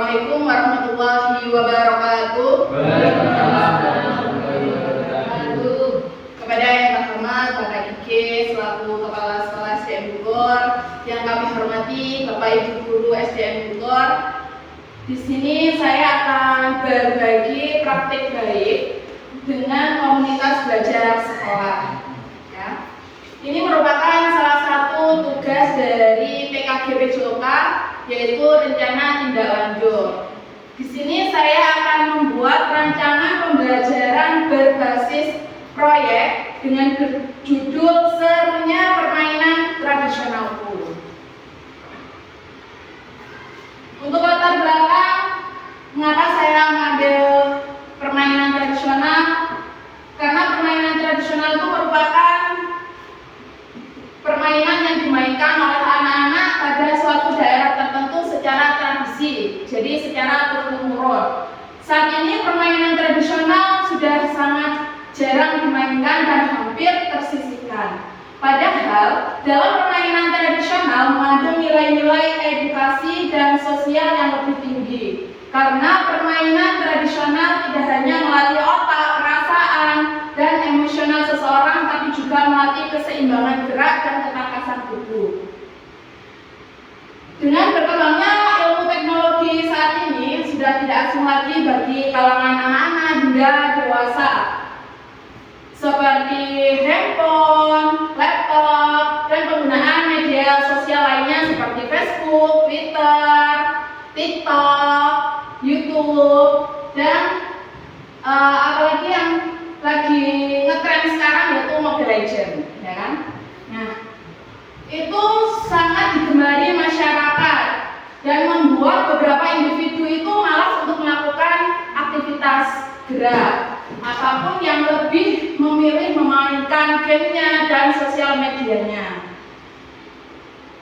Assalamualaikum warahmatullahi wabarakatuh. Kepada yang terhormat Bapak Ike selaku Kepala Sekolah SDN Bogor, yang kami hormati Bapak Ibu Guru SDN Bogor. Di sini saya akan berbagi praktik baik dengan komunitas belajar sekolah. Ya. Ini merupakan salah satu tugas dari PKG Loka, yaitu rencana tindak lanjut. Di sini saya akan membuat rancangan pembelajaran berbasis proyek dengan judul Serunya Permainan Tradisionalku. Untuk latar belakang, mengapa saya mengambil permainan tradisional? Karena permainan tradisional itu merupakan permainan yang dimainkan oleh anak-anak pada suatu daerah tertentu secara tradisi, jadi secara turun-temurun. Saat ini permainan tradisional sudah sangat jarang dimainkan dan hampir tersisihkan. Padahal dalam permainan tradisional mengandung nilai-nilai edukasi dan sosial yang lebih tinggi. Karena permainan tradisional tidak hanya melatih otak, perasaan, dan emosional seseorang, tapi juga melatih keseimbangan gerak dan ketakasan tubuh. Dengan berkembangnya ilmu teknologi saat ini sudah tidak asing lagi bagi kalangan anak-anak hingga dewasa, seperti handphone, laptop, dan penggunaan media sosial lainnya seperti Facebook, Twitter, TikTok, YouTube, dan apalagi yang lagi ngetren sekarang yaitu Mobile Legends, ya kan? Nah, itu sangat digemari masyarakat dan membuat beberapa individu itu malas untuk melakukan aktivitas gerak, apapun yang lebih memilih memainkan gamenya dan sosial medianya.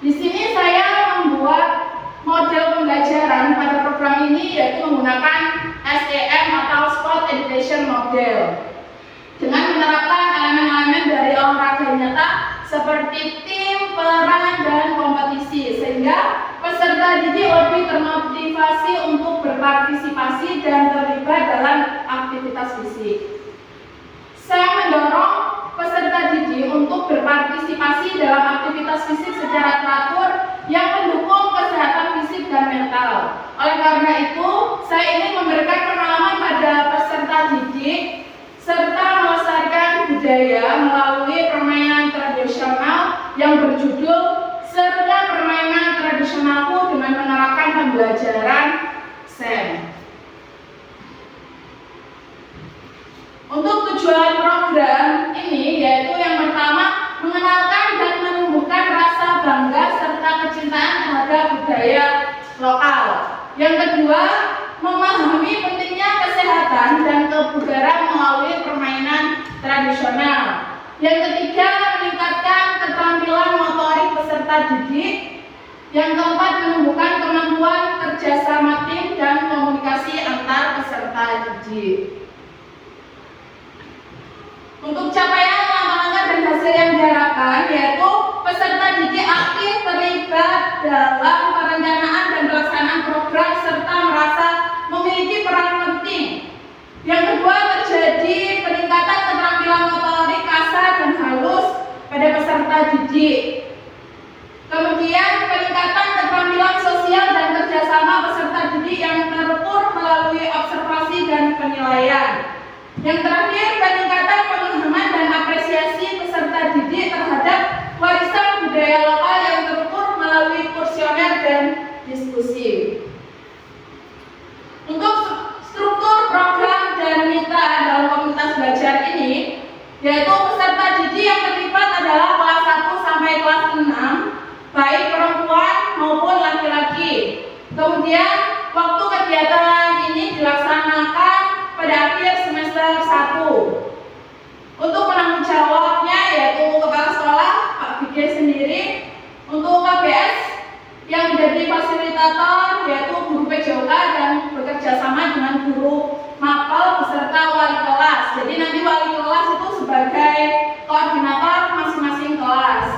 Di sini saya membuat model pembelajaran pada program ini yaitu menggunakan SEM atau Sport Education Model dengan menerapkan elemen-elemen dari olahraga nyata seperti tim, peran, dan kompetisi, sehingga peserta didik lebih termotivasi untuk berpartisipasi dan terlibat dalam aktivitas fisik. Saya mendorong peserta didik untuk berpartisipasi dalam aktivitas fisik secara teratur yang mendukung kesehatan fisik dan mental. Oleh karena itu, saya ingin memberikan pengalaman pada peserta didik serta melestarikan budaya melalui permainan tradisional yang berjudul Serunya Permainan Tradisionalku dengan menerapkan pembelajaran SEM. Untuk tujuan program ini yaitu yang pertama, mengenalkan dan menumbuhkan rasa bangga serta kecintaan terhadap budaya lokal. Yang kedua, memahami pentingnya kesehatan dan kebugaran melalui permainan tradisional. Yang ketiga, meningkatkan keterampilan motorik peserta didik. Yang keempat, menumbuhkan kemampuan kerjasama tim dan komunikasi antar peserta didik. Untuk capaian langkah-langkah dan hasil yang diharapkan yaitu peserta didik aktif terlibat dalam perencanaan dan pelaksanaan program serta merasa memiliki peran penting. Yang kedua, terjadi peningkatan keterampilan motorik kasar dan halus pada peserta didik. Kemudian peningkatan keterampilan sosial dan kerjasama peserta didik yang terukur melalui observasi dan penilaian. Yang terakhir, peningkatan pemahaman dan apresiasi peserta didik terhadap warisan budaya lokal yang terukur melalui kuesioner dan diskusi. Untuk struktur program dan mitra dalam komunitas belajar ini, yaitu peserta didik yang terlibat adalah kelas 1 sampai kelas 6, baik perempuan maupun laki-laki. Kemudian, waktu kegiatan ini dilaksanakan pada akhir semester 1. Untuk penanggung jawabnya yaitu kepala sekolah Pak Bige sendiri. Untuk KBS yang menjadi fasilitator yaitu guru PJOK dan bekerja sama dengan guru mapel beserta wali kelas. Jadi nanti wali kelas itu sebagai koordinator masing-masing kelas.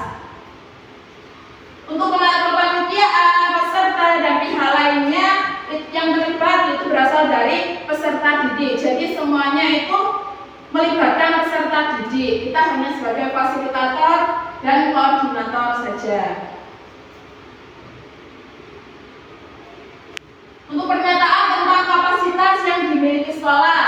Untuk kepanitiaan peserta dan pihak lainnya yang peserta didik. Jadi semuanya itu melibatkan peserta didik. Kita hanya sebagai fasilitator dan koordinator saja. Untuk pernyataan tentang kapasitas yang dimiliki sekolah,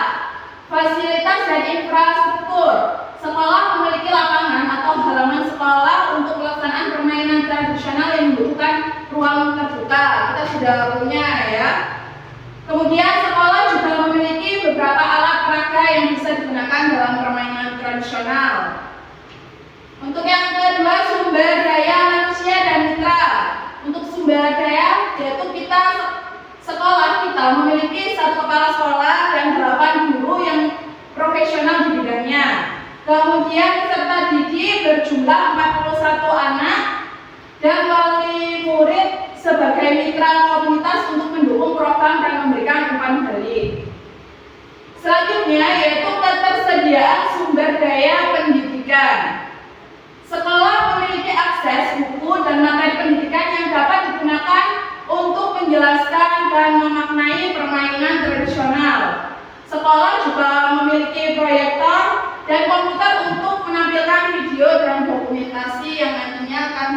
fasilitas dan infrastruktur. Sekolah memiliki lapangan atau halaman sekolah untuk pelaksanaan permainan tradisional yang membutuhkan ruang terbuka. Kita sudah punya ya. Kemudian sekolah juga memiliki beberapa alat peraga yang bisa digunakan dalam permainan tradisional. Untuk yang kedua, sumber daya manusia dan mitra. Untuk sumber daya, yaitu sekolah kita memiliki 1 kepala sekolah dan 8 guru yang profesional di bidangnya. Kemudian peserta didik berjumlah 41 anak dan wali murid sebagai mitra komunitas untuk mendukung program dan memberikan umpan balik. Selanjutnya yaitu ketersediaan sumber daya pendidikan. Sekolah memiliki akses buku dan materi pendidikan yang dapat digunakan untuk menjelaskan dan memaknai permainan tradisional. Sekolah juga memiliki proyektor dan komputer untuk menampilkan video dan dokumentasi yang nantinya akan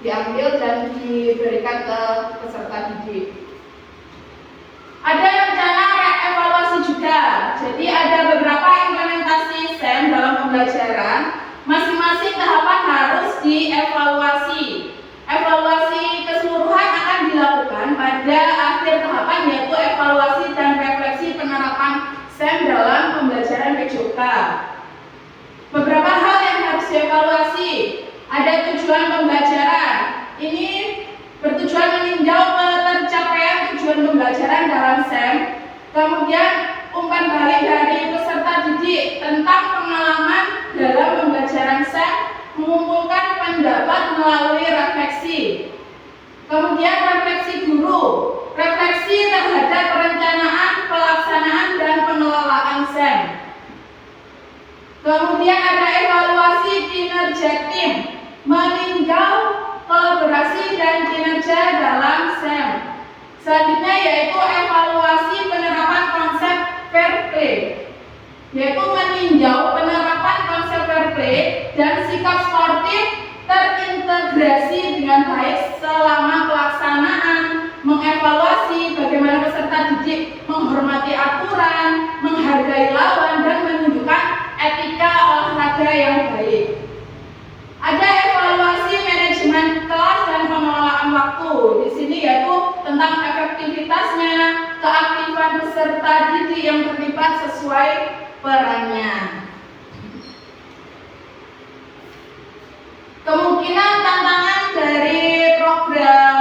diambil dan diberikan ke peserta didik. Ada rencana evaluasi juga. Jadi ada beberapa implementasi SEM dalam pembelajaran. Masing-masing tahapan harus dievaluasi. Evaluasi keseluruhan akan dilakukan pada akhir tahapan, yaitu evaluasi dan refleksi penerapan SEM dalam pembelajaran PJOK. Beberapa hal yang harus dievaluasi. Ada tujuan pembelajaran. Ini bertujuan meninjau ketercapaian tujuan pembelajaran dalam SEM. Kemudian umpan balik dari peserta didik tentang pengalaman dalam pembelajaran SEM, mengumpulkan pendapat melalui refleksi. Kemudian refleksi guru, refleksi terhadap perencanaan, pelaksanaan, dan pengelolaan SEM. Kemudian ada evaluasi kinerja tim, meninjau kolaborasi dan kinerja dalam SEM. Selanjutnya yaitu evaluasi penerapan konsep fair play, yaitu meninjau penerapan konsep fair play dan sikap sportif terintegrasi dengan baik selama pelaksanaan, mengevaluasi bagaimana peserta didik menghormati aturan, menghargai lawan, dan menunjukkan etika olahraga yang baik. Ada evaluasi manajemen kelas dan pengelolaan waktu. Di sini yaitu tentang efektivitasnya, keaktifan peserta didik yang terlibat sesuai perannya. Kemungkinan tantangan dari program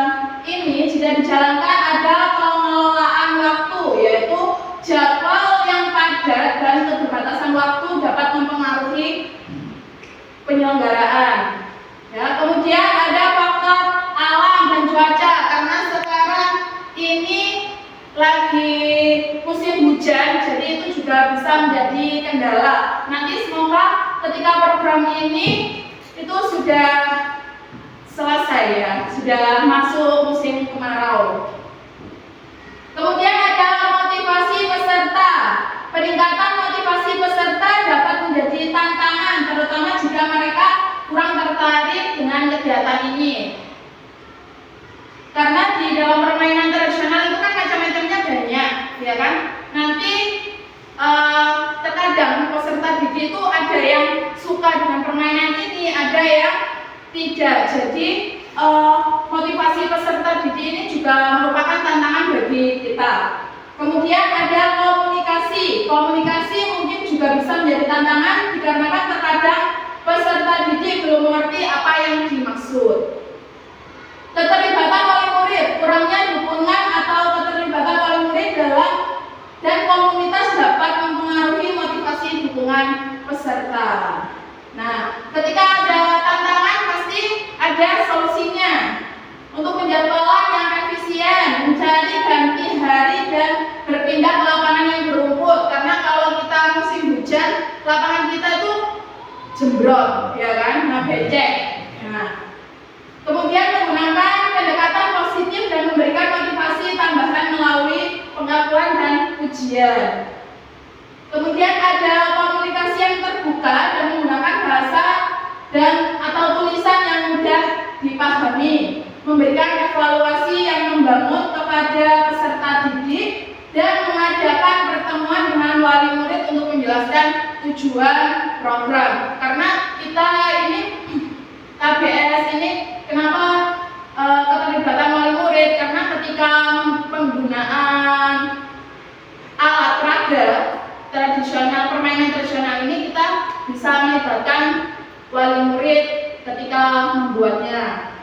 ini jika dijalankan adalah pengelolaan waktu, yaitu jadwal yang padat dan keterbatasan waktu dapat mempengaruhi penyelenggaraan. Ya, kemudian ada faktor alam dan cuaca, karena sekarang ini lagi musim hujan, jadi itu juga bisa menjadi kendala. Nanti semoga ketika program ini itu sudah selesai ya, sudah masuk musim kemarau. Kemudian ada motivasi peserta. Peningkatan motivasi peserta dapat menjadi tantangan, terutama jika mereka kurang tertarik dengan kegiatan ini. Karena di dalam permainan tradisional itu kan macam-macamnya banyak, ya kan? Nanti terkadang peserta didik itu ada yang suka dengan permainan ini, ada yang tidak. Jadi motivasi peserta didik ini juga merupakan tantangan bagi kita. Kemudian ada komunikasi. Komunikasi mungkin juga bisa menjadi tantangan dikarenakan terkadang peserta didik belum mengerti apa yang dimaksud. Keterlibatan wali murid, kurangnya dukungan atau keterlibatan wali murid dalam dan komunitas dapat mempengaruhi motivasi dukungan peserta. Nah, ketika ada tantangan pasti ada solusinya. Untuk penjadwalan yang efisien, mencari ganti hari dan berpindah ke lapangan yang berumput. Karena kalau kita musim hujan, lapangan kita itu jembrot, ya kan? Nah, becek. Nah, kemudian menggunakan pendekatan positif dan memberikan motivasi tambahan melalui pengakuan dan pujian. Kemudian ada komunikasi yang terbuka dan menggunakan bahasa dan atau tulisan yang mudah dipahami, memberikan evaluasi yang membangun kepada peserta didik, dan mengadakan pertemuan dengan wali murid untuk menjelaskan tujuan program. Karena kita ini KBS ini kenapa keterlibatan wali murid? Karena ketika penggunaan alat peraga tradisional, permainan tradisional ini kita bisa melibatkan wali murid ketika membuatnya.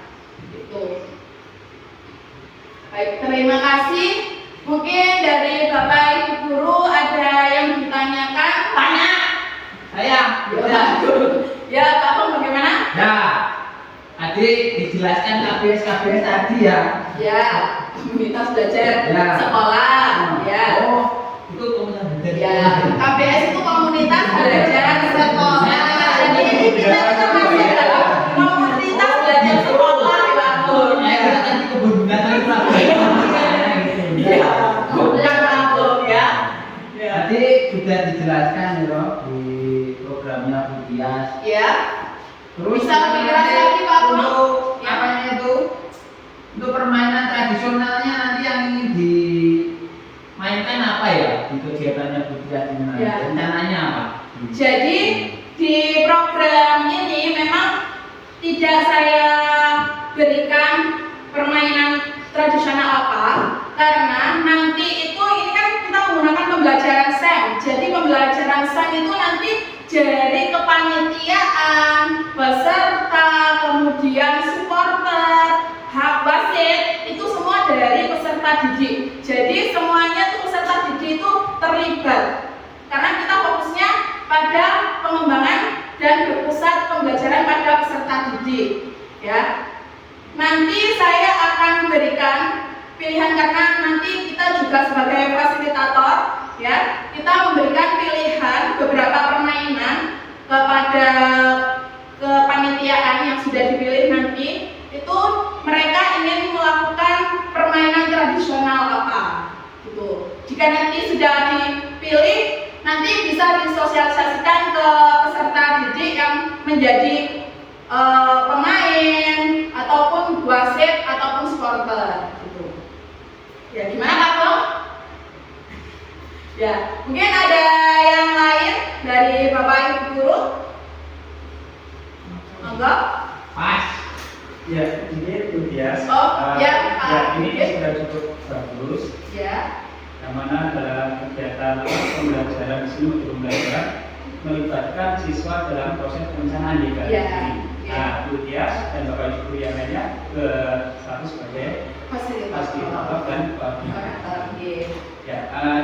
Gitu. Baik, terima kasih. Mungkin dari Bapak Ibu guru ada yang ditanyakan? Tanya. Saya. Ya, Pak Pong bagaimana? Ya. Tadi dijelaskan KBS tadi ya. Ya, komunitas belajar ya. Sekolah. Ya. Oh, itu komunitas belajar. Ya, KBS itu komunitas belajar sekolah. Jadi ini kita termasuk dalam komunitas belajar sekolah, Pak Pong. Ya, tadi kebenaran Ya, bukan Pak Pong ya. Tadi sudah dijelaskan ya di programnya Butias. Ya. Terus Bisa lebih keras lagi Pak Pong? untuk Ya. apanya itu? Untuk permainan tradisionalnya nanti yang ingin dimainkan apa ya di kegiatannya Butias ini nanti? Ya. Rencananya apa? Jadi di program ini memang tidak saya berikan permainan tradisional apa, karena nanti itu ini kan kita menggunakan pembelajaran SEM. Jadi pembelajaran SEM itu nanti dari kepanitiaan, peserta, kemudian supporter, hak wasit, itu semua dari peserta didik. Jadi semuanya tuh peserta didik itu terlibat. Karena kita fokusnya pada pengembangan dan berpusat pembelajaran pada peserta didik. Ya. Nanti saya akan berikan pilihan karena nanti kita juga sebagai fasilitator, ya, kita memberikan pilihan beberapa permainan kepada kepanitiaan yang sudah dipilih nanti. Itu mereka ingin melakukan permainan tradisional apa, gitu. Jika nanti sudah dipilih, nanti bisa disosialisasikan ke peserta didik yang menjadi pemain ataupun wasit ataupun supporter gitu. Ya gimana Pak Pong? Ya mungkin ada yang lain dari Bapak Ibu guru? Monggo. Pas. Ya ini Butias. Oh ya Pak. Ya ini sudah cukup bagus. Ya. Yang mana dalam kegiatan pembelajaran di sini untuk belajar melibatkan siswa dalam proses perencanaan di kelas ini. Nah, Butias dan Bapak Ibu yang lainnya ke status sebagai fasilitator dan koordinator. Ya,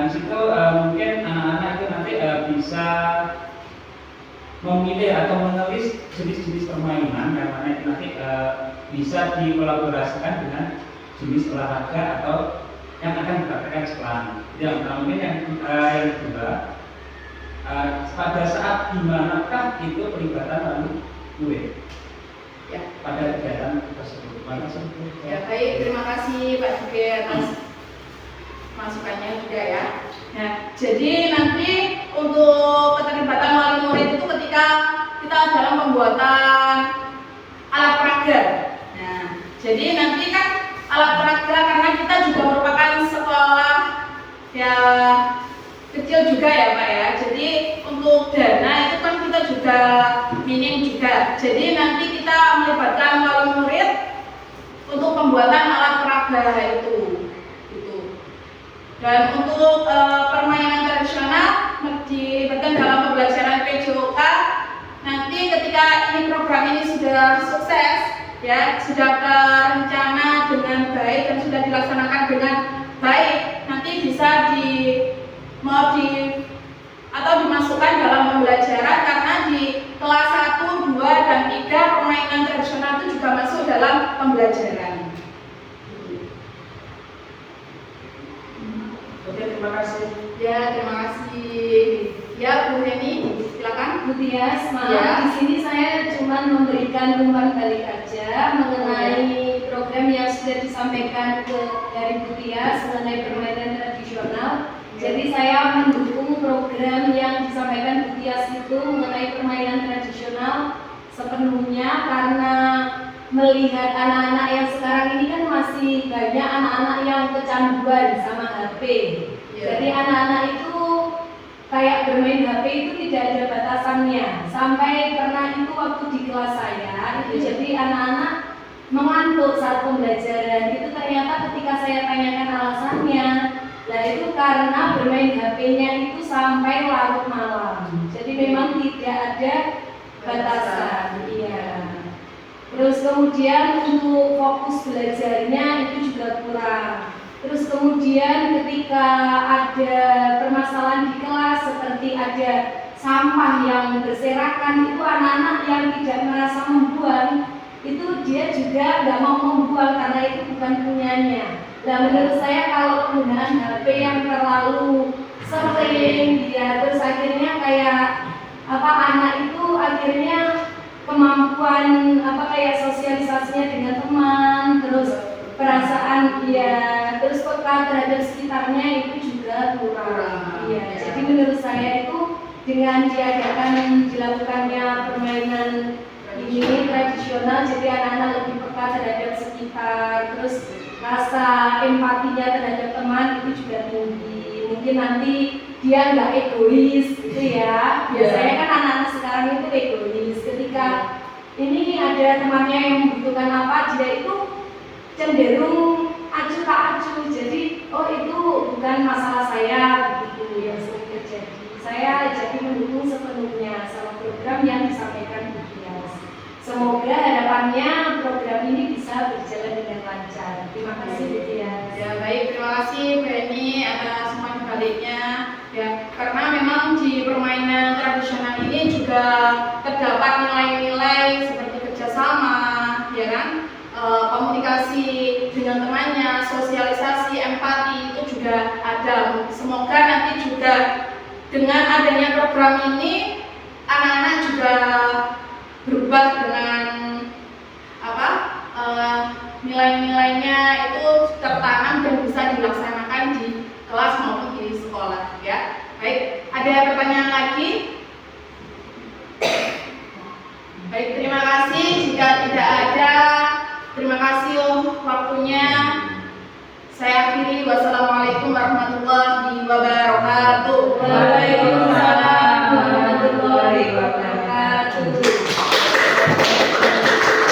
di situ mungkin anak-anak itu nanti bisa memilih atau menulis jenis-jenis permainan yang mana itu nanti bisa dikolaborasikan dengan jenis olahraga atau yang akan dipraktekkan sekolah. Yang mungkin yang kedua, pada saat dimanakah itu pelibatan wali murid Ya. pada kegiatan tersebut. Ya baik, terima kasih Pak Juge atas masukannya juga ya. Nah, jadi nanti untuk keterlibatan wali murid itu ketika kita dalam pembuatan alat peraga. Nah, jadi nanti kan alat peraga karena kita juga merupakan sekolah ya kecil juga ya Pak ya. Jadi untuk dana itu kan kita juga minim juga. Jadi nanti kita melibatkan wali murid untuk pembuatan alat peraga itu. Gitu. Dan untuk permainan tradisional dilibatkan dalam pembelajaran PJOK. Nanti ketika ini program ini sudah sukses, ya sudah terencana dengan baik dan sudah dilaksanakan dengan baik, nanti bisa atau dimasukkan dalam pembelajaran karena di kelas 1, 2, dan 3 permainan tradisional itu juga masuk dalam pembelajaran. Oke, terima kasih. Ya, terima kasih. Ya, Bu Heni, silakan. Butias, maaf Ya. di sini saya cuma memberikan umpan balik aja mengenai program yang sudah disampaikan dari Butias mengenai permainan tradisional. Jadi saya program yang disampaikan Bu Tias itu mengenai permainan tradisional sepenuhnya karena melihat anak-anak yang sekarang ini kan masih banyak anak-anak yang kecanduan sama HP. Jadi anak-anak itu kayak bermain HP itu tidak ada batasannya. Sampai pernah itu waktu di kelas saya itu jadi anak-anak mengantuk saat pembelajaran. Itu ternyata ketika saya tanyakan alasannya, nah itu karena bermain HP-nya itu sampai larut malam. Jadi memang tidak ada batasan. Iya. Terus kemudian untuk fokus belajarnya itu juga kurang. Terus kemudian ketika ada permasalahan di kelas seperti ada sampah yang berserakan, itu anak-anak yang tidak merasa membuang itu dia juga nggak mau membuang karena itu bukan punyanya. Nah menurut saya kalau penggunaan HP yang terlalu sering dia terus akhirnya kayak anak itu akhirnya kemampuan kayak sosialisasinya dengan teman, terus perasaan terus peka terhadap sekitarnya itu juga kurang. Iya, jadi menurut saya itu dengan dilakukannya permainan ini tradisional, jadi anak-anak lebih peka terhadap sekitar, terus rasa empatinya terhadap teman itu juga tinggi. Mungkin nanti dia nggak egois gitu ya. Biasanya kan anak-anak sekarang itu egois. Ketika ini ada temannya yang membutuhkan apa, dia itu cenderung acuh tak acuh. Jadi itu bukan masalah saya begitu yang sering terjadi. Saya jadi mendukung sepenuhnya sama program yang disampaikan Bu Tias. Semoga harapannya program ini bisa berjalan dengan lancar. Terima kasih Bu Tias. Ya baik, terima kasih Bu Eni atas semua baliknya. Ya, karena memang di permainan tradisional ini juga terdapat nilai-nilai seperti kerjasama, ya kan, komunikasi dengan temannya, sosialisasi, empati itu juga ada. Semoga nanti juga dengan adanya program ini anak-anak juga berubah dengan nilai-nilainya itu tertanam dan bisa dilaksanakan di kelas maupun di sekolah ya. Baik, ada pertanyaan lagi? Baik, terima kasih. Jika tidak ada, terima kasih waktunya. Saya akhiri. Wassalamualaikum